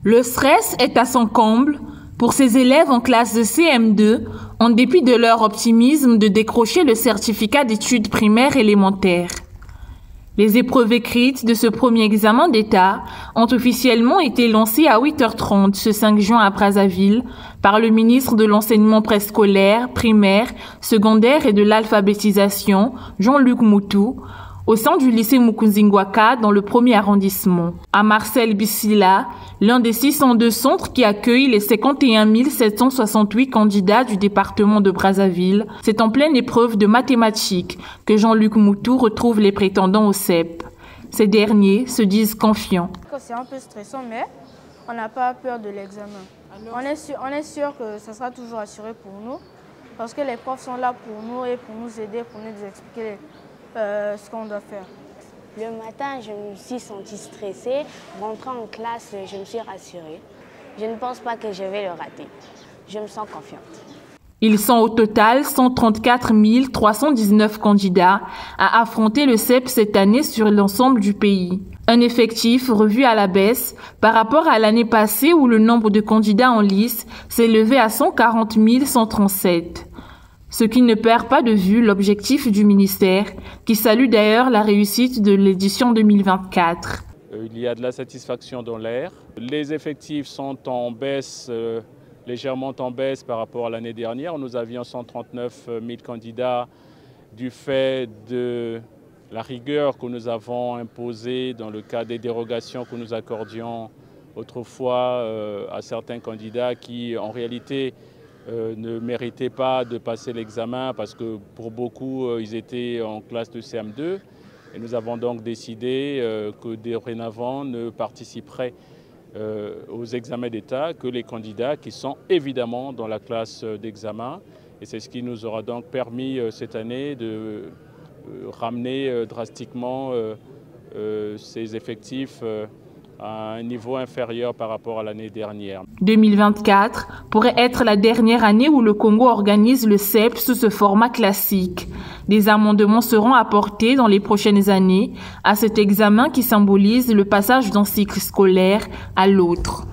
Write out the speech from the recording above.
Le stress est à son comble pour ces élèves en classe de CM2, en dépit de leur optimisme de décrocher le certificat d'études primaires élémentaires. Les épreuves écrites de ce premier examen d'État ont officiellement été lancées à 8h30 ce 5 juin à Brazzaville par le ministre de l'Enseignement préscolaire, primaire, secondaire et de l'alphabétisation, Jean-Luc Moutou, au sein du lycée Mukunzingwaka dans le 1er arrondissement. À Marcel Bissila, l'un des 602 centres qui accueillent les 51 768 candidats du département de Brazzaville, c'est en pleine épreuve de mathématiques que Jean-Luc Moutou retrouve les prétendants au CEP. Ces derniers se disent confiants. C'est un peu stressant, mais on n'a pas peur de l'examen. On est sûr que ça sera toujours assuré pour nous, parce que les profs sont là pour nous et pour nous aider, pour nous expliquer ce qu'on doit faire. Le matin, je me suis sentie stressée. Rentrant en classe, je me suis rassurée. Je ne pense pas que je vais le rater. Je me sens confiante. Ils sont au total 134 319 candidats à affronter le CEP cette année sur l'ensemble du pays. Un effectif revu à la baisse par rapport à l'année passée où le nombre de candidats en lice s'est élevé à 140 137. Ce qui ne perd pas de vue l'objectif du ministère, qui salue d'ailleurs la réussite de l'édition 2024. Il y a de la satisfaction dans l'air. Les effectifs sont en baisse, légèrement en baisse par rapport à l'année dernière. Nous avions 139 000 candidats du fait de la rigueur que nous avons imposée dans le cas des dérogations que nous accordions autrefois à certains candidats qui, en réalité, ne méritaient pas de passer l'examen parce que pour beaucoup, ils étaient en classe de CM2. Et nous avons donc décidé que dorénavant ne participeraient aux examens d'État que les candidats qui sont évidemment dans la classe d'examen. Et c'est ce qui nous aura donc permis cette année de ramener drastiquement ces effectifs à un niveau inférieur par rapport à l'année dernière. 2024 pourrait être la dernière année où le Congo organise le CEP sous ce format classique. Des amendements seront apportés dans les prochaines années à cet examen qui symbolise le passage d'un cycle scolaire à l'autre.